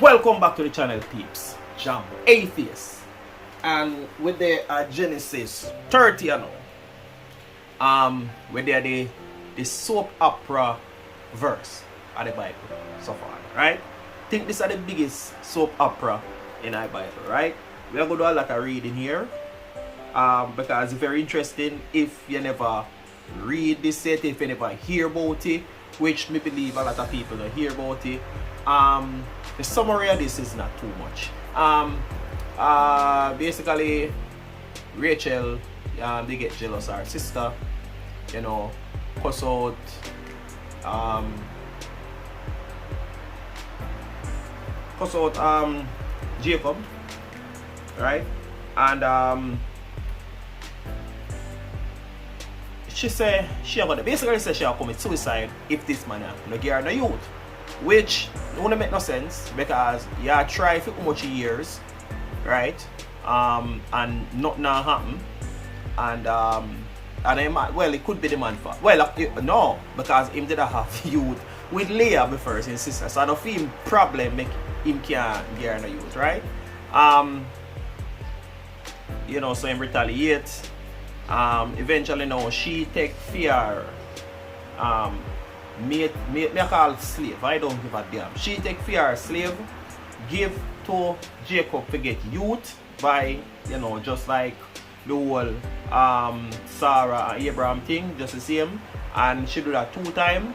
Welcome back to the channel, peeps. Jam-Atheist. And with the Genesis 30, you know, with the soap opera verse of the Bible so far, right? I think this is the biggest soap opera in our Bible, right? We are going to do a lot of reading here, because it's very interesting. If you never read this set, if you never hear about it, which me believe a lot of people don't hear about it, the summary of this is not too much. Basically, Rachel, they get jealous of her sister, you know, cuss out, Jacob, right? And she say basically she'll commit suicide if this man no give her no youth, which don't make no sense because you try for how much years, right? And nothing happen, and well, it could be the man fault. Well, no, because him did have youth with Leah before his sister, so I don't feel him problem make him can't get her no youth, right? You know, so him retaliate. Eventually now she take fear, me call slave, I don't give a damn. She take fear slave, give to Jacob to get youth by, you know, just like the whole Sarah and Abraham thing, just the same. And she do that 2 times.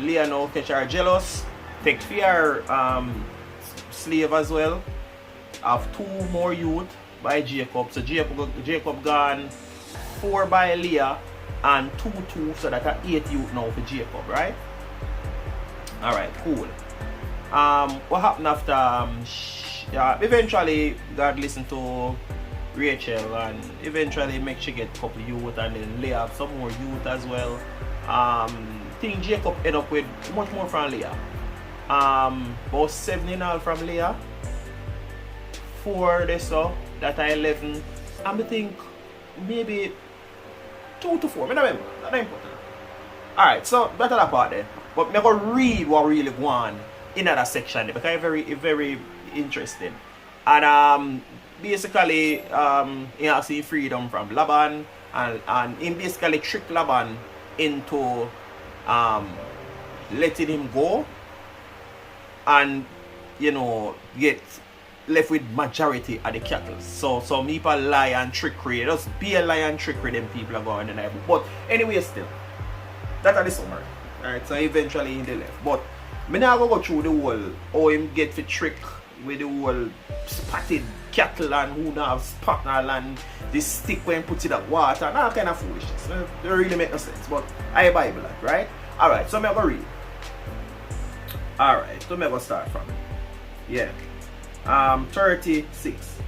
Leah now catch her jealous, take fear slave as well, have 2 more youth by Jacob. So Jacob gone 4 by Leah and 2, so that are 8 youth now for Jacob, right? Alright, cool. What happened after eventually God listened to Rachel and eventually make she get a couple youth, and then Leah have some more youth as well. Think Jacob end up with much more from Leah. About 7 in all from Leah. 4 they saw that are 11, and I think maybe 2 to 4. I don't remember. That's not important. Alright, so that's that part there. But I'm going to read what really go on in that section there, because it's very interesting. And basically, he has seen freedom from Laban, and he basically tricked Laban into letting him go, and, you know, get left with majority of the cattle. So some people lie and trickery. Just be a lie and trickery them people are going in the Bible. But anyway, still, that's the summary. Alright, so eventually in the left. But me now go through the whole how him get the trick with the whole spotted cattle and who now have spot in our land, this stick when put it at water and all kind of foolishness. It don't really make no sense. But I Bible that, right? Alright, so I'm gonna read. Alright, so I'm gonna start from it. Yeah. 36.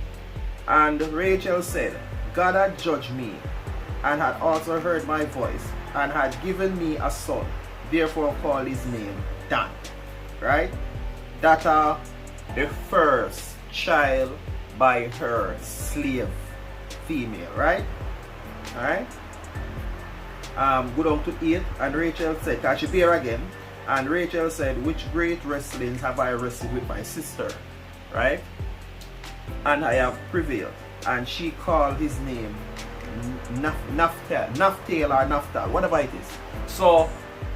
And Rachel said, God had judged me, and had also heard my voice, and had given me a son. Therefore call his name Dan. Right? That the first child by her slave female, right? Alright? Go down to 8. And Rachel said, can she bear again? And Rachel said, which great wrestlings have I wrestled with my sister? Right? And I have prevailed. And she called his name Naphtali, whatever it is. So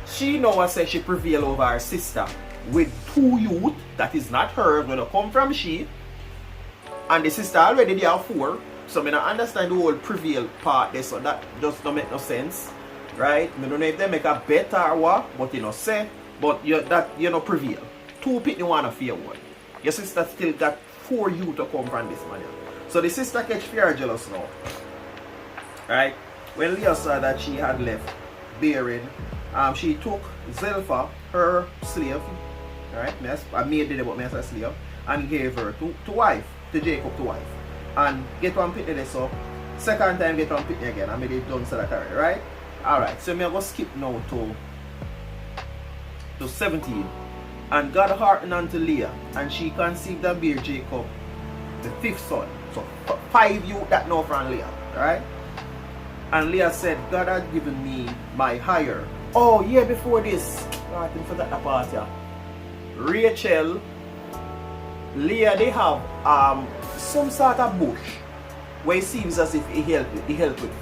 she now says she prevailed over her sister with 2 youth that is not her, gonna come from she. And the sister already there are 4. So I don't understand the whole prevail part there, so that just don't make no sense. Right? I don't know if they make a bet or what, but you know say, but you know prevail. 2 people want to fear one. Your sister still got 4 youth to come from this man. So the sister catch fear jealous now. Right? When Leah saw that she had left bearing, she took Zilpah, her slave, right? I made it about me as a slave, and gave her to wife, to Jacob to wife. And get one pitney there, so second time get one pitney again. I made it done so that already, right? Alright, so I'm going to skip now to 17. And God hearkened unto Leah, and she conceived and bare Jacob the 5th son. So 5 youth that know from Leah, right? And Leah said, God had given me my hire. Oh yeah, before this, I forgot that part, yeah. Rachel Leah, they have some sort of bush where it seems as if it helped with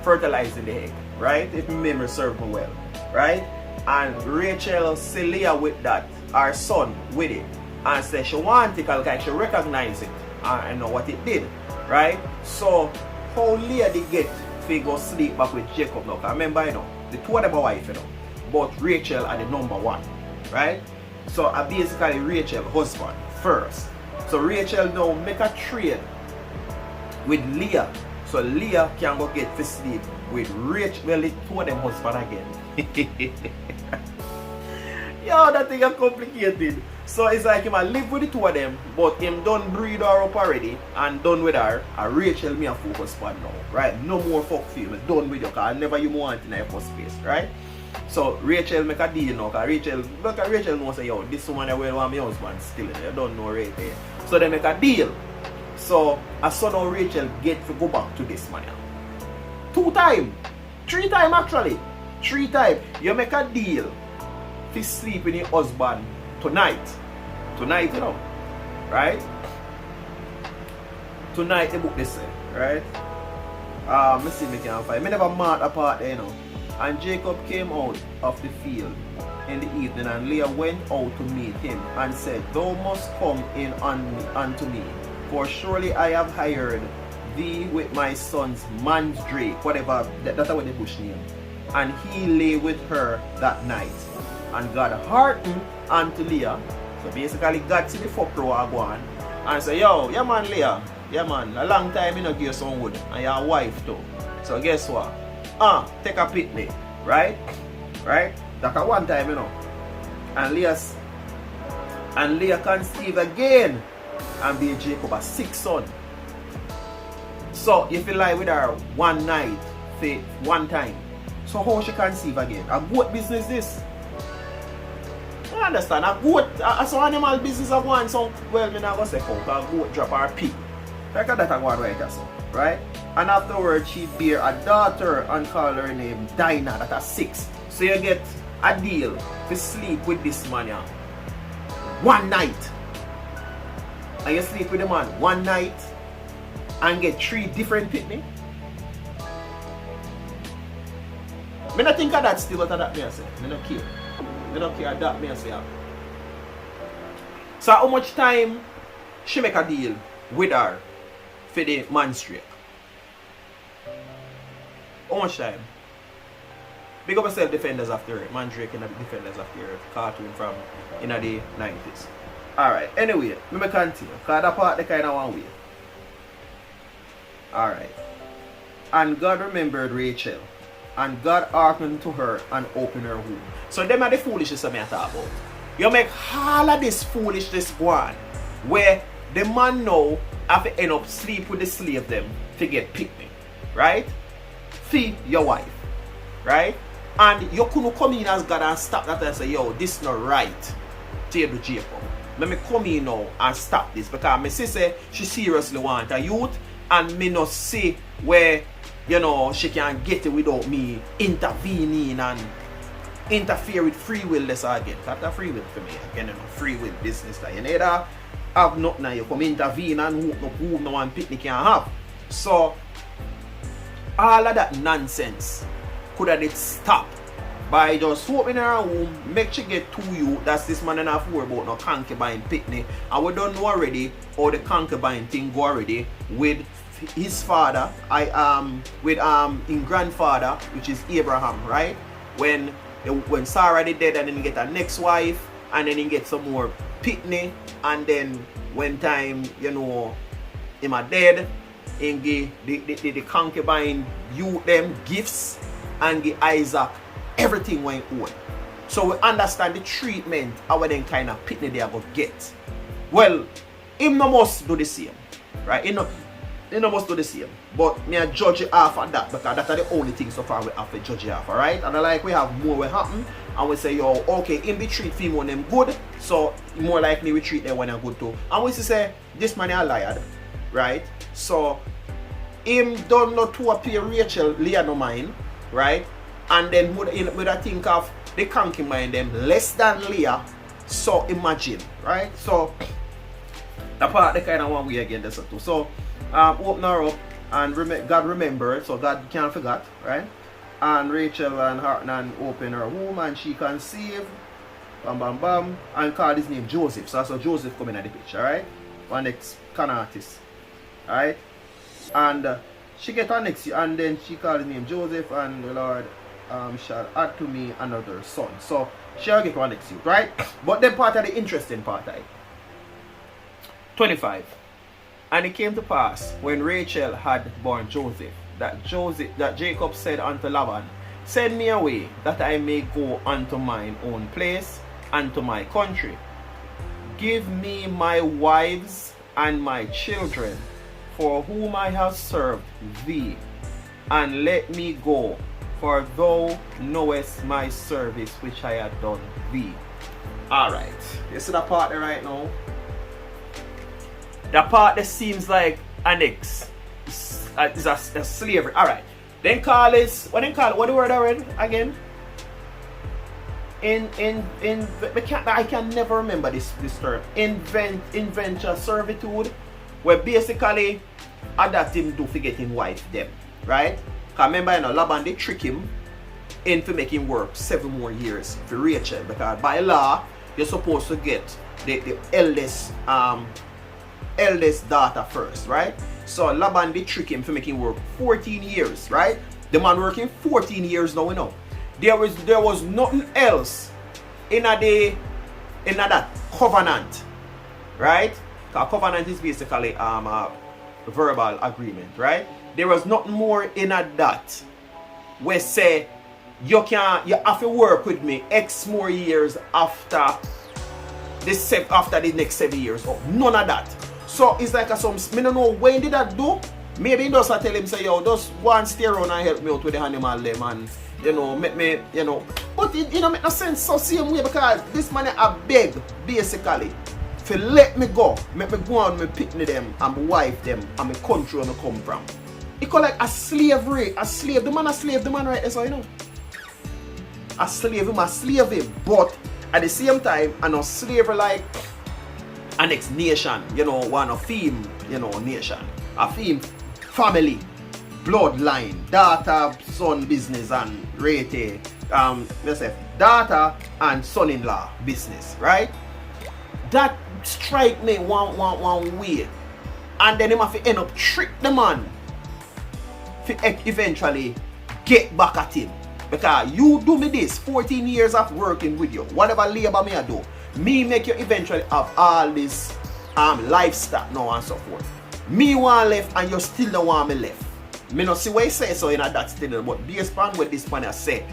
fertilizing the egg, right? If memory serves me well, right? And Rachel see Leah with that, our son with it, and say she want it because she recognize it and know what it did, right? So how Leah did get to go sleep back with Jacob now? Because remember, you know, the two of them are wife, you know, but Rachel are the number one, right? So basically Rachel husband first. So Rachel now make a trade with Leah. So Leah can go get to sleep with Rachel. Well, the two of them husband again. Yo, that thing is complicated. So it's like him live with the two of them, but him done breed her up already and done with her. And Rachel me a focus on now, right? No more fuck feel, done with you, because never you want in her first place, right? So Rachel make a deal now, because Rachel knows say, yo, this woman that will want my husband still, you don't know right there. So they make a deal. So as son of Rachel get to go back to this man. 2 times, 3 times actually. 3 times. You make a deal to sleep with your husband tonight. Tonight, you know. Right? Tonight the book they say, right? Let's see if I can find. I never marked apart there, you know. And Jacob came out of the field in the evening, and Leah went out to meet him and said, Thou must come in unto me, for surely I have hired thee with my son's mandrake, whatever, that's what the bush name. And he lay with her that night. And God hearkened unto Leah. So basically God see the fuck row go on and say, yo, yeah man Leah, yeah man, a long time you know give you some wood, and your wife too. So guess what? Take a picnic, right? Right? That's a one time, you know. And Leah conceived again and be Jacob a 6th son. So if you lie with her one night, say one time, so how she conceive again? A goat business this? I understand. A goat, so animal business of one, so well, me not gonna say how, a goat drop her pig. Like that I go right also, right? And afterwards she bear a daughter and call her name Dinah, that are 6. So you get a deal to sleep with this man yeah, one night. And you sleep with the man one night and get 3 different picnic. I don't think of that still, what that me I say. I don't care. I don't care that me I say. So how much time she make a deal with her for the mandrake? How much time? Big up yourself, Defenders After Earth. Mandrake in the Defenders After Earth cartoon from in the 90s. Alright, anyway, let me continue. Because that part the kind of one way. Alright. And God remembered Rachel. And God hearkened to her and opened her womb. So them are the foolishness that I talk about. You make all of this foolishness go on, where the man now have to end up sleep with the slave them to get picnic. Right? Feed your wife. Right? And you couldn't come in as God and stop that and say, yo, this is not right. Tell the Jacob. Let me come in now and stop this. Because my sister, she seriously want a youth. And me not see where, you know, she can get it without me intervening and interfere with free will this again. That's free will for me. Again, you know, free will business that you neither have nothing and you come intervene and who no one picnic can have. So all of that nonsense could have stopped by just opening her womb, make she get to you. That's this man and a half worry about no concubine picnic. And we don't know already how the concubine thing go already with his father, with his grandfather, which is Abraham, right? When Sarah did dead and then he get a next wife and then he get some more picnic, and then when time, you know, him a dead, and give the concubine you them gifts and give Isaac everything when he own. So we understand the treatment our then kind of picnic they are going to get. Well, him no must do the same, right? He no must do the same. But me a judge it off of that, because that's the only thing so far we have to judge it off, alright? And like we have more will happen and we say, yo, okay, him be treat female when them good, so more likely we treat them when they're good too. And we say this man is liar, right? So him don't know to appear Rachel, Leah no mind, right? And then would I think of the concubine them less than Leah, So imagine, right? So the part the kind of one we again this too. So open her up and God remembered, so God can't forget, right? And Rachel and Hartnan open her womb and she conceived, bam bam bam, and called his name Joseph. So that's how Joseph come in at the picture, right? One next artist, right? And she get her next, and then she called his name Joseph, and the Lord shall add to me another son. So she'll get one next youth, right? But then part of the interesting part, right? 25. And it came to pass when Rachel had born Joseph that Jacob said unto Laban, send me away that I may go unto mine own place and to my country. Give me my wives and my children, for whom I have served thee, and let me go, for thou knowest my service which I have done thee. Alright, you see the part there right now? The part that seems like annex is a slavery. Alright. Then call this, what the word I read again? I can never remember this term. Inventor servitude, where basically that him do forget him wife them, right? Cause remember, you know, Laban they trick him into making work 7 more years for Rachel, because by law you're supposed to get the eldest daughter first, right? So Laban they trick him for making work 14 years, right? The man working 14 years now, you know. There was nothing else in that covenant, right? Because covenant is basically a verbal agreement, right? There was nothing more in that where say you have to work with me X more years after the next 7 years. Oh, none of that. So it's like I don't know when did that do? Maybe he does tell him say, yo, just go and stay around and help me out with the animal them, and you know, make me, you know. But it make no sense so same way, because this man I beg basically to let me go. Make me go and me pick them and me wife them and my country where I come from. It call like a slavery. A slave. The man a slave, the man right there, so you know. A slave him, but at the same time, I know slavery like a next nation, you know, one of theme, you know, nation. A theme family, bloodline, daughter, son business, and rate, let's say daughter and son-in-law business, right? That strike me one way, and then him have to end up trick the man to eventually get back at him, because you do me this 14 years of working with you, whatever labor me I do, me make you eventually have all this livestock now and so forth. Me want left and you still don't want me left. Me not see what he say so in that still, but based on what this man has said,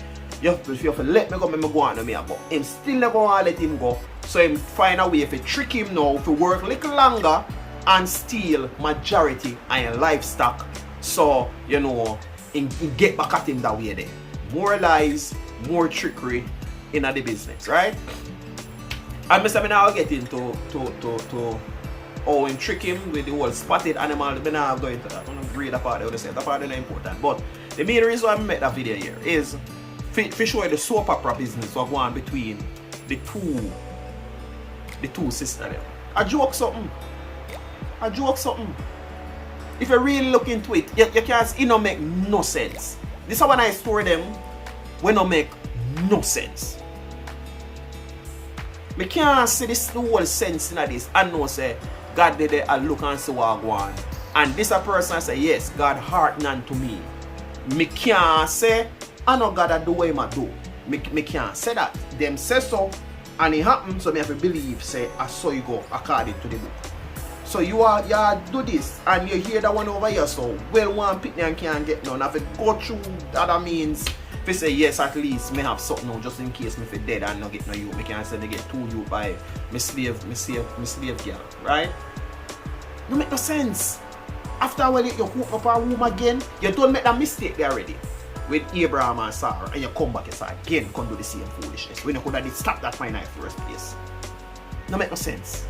you have to let me go, me go on to me, but him still never want to let him go. So him find a way to trick him now to work a little longer and steal majority and livestock. So, you know, he get back at him that way there. More lies, more trickery in the business, right? And Mr. now get into how him trick him with the whole spotted animal. I'm not going to that. I'm going to read that part there. That part is not important. But the main reason why I made that video here is to show you the soap opera business going on between the two sisters. I joke something. If you really look into it, you can't see, it don't make no sense. This is when I store them when don't make no sense. I can't see this whole sense in this and know say God did it and look and see what go on. And this a person say yes, God heartened to me. Me can't say I know God a do what him a do. Me can't say that. Them say so and it happens, so me have to believe say I saw you go according to the book. So you do this and you hear that one over here, so well one picnic and can't get none. Have to go through other means. If you say yes, at least me have something now just in case me for dead and not get no you. Me can say me get 2 you by me slave girl, right? No make no sense. After a while you hook up a womb again, you don't make that mistake there already with Abraham and Sarah, and you come back and say again come do the same foolishness when you could have stop that fine in the first place. No make no sense.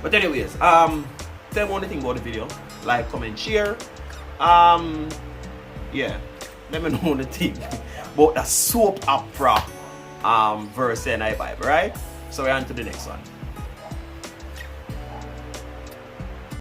But anyways, tell me one thing about the video. Like, comment, share. Yeah. Let me know the thing about the soap opera verse in the Bible, right? So we're on to the next one.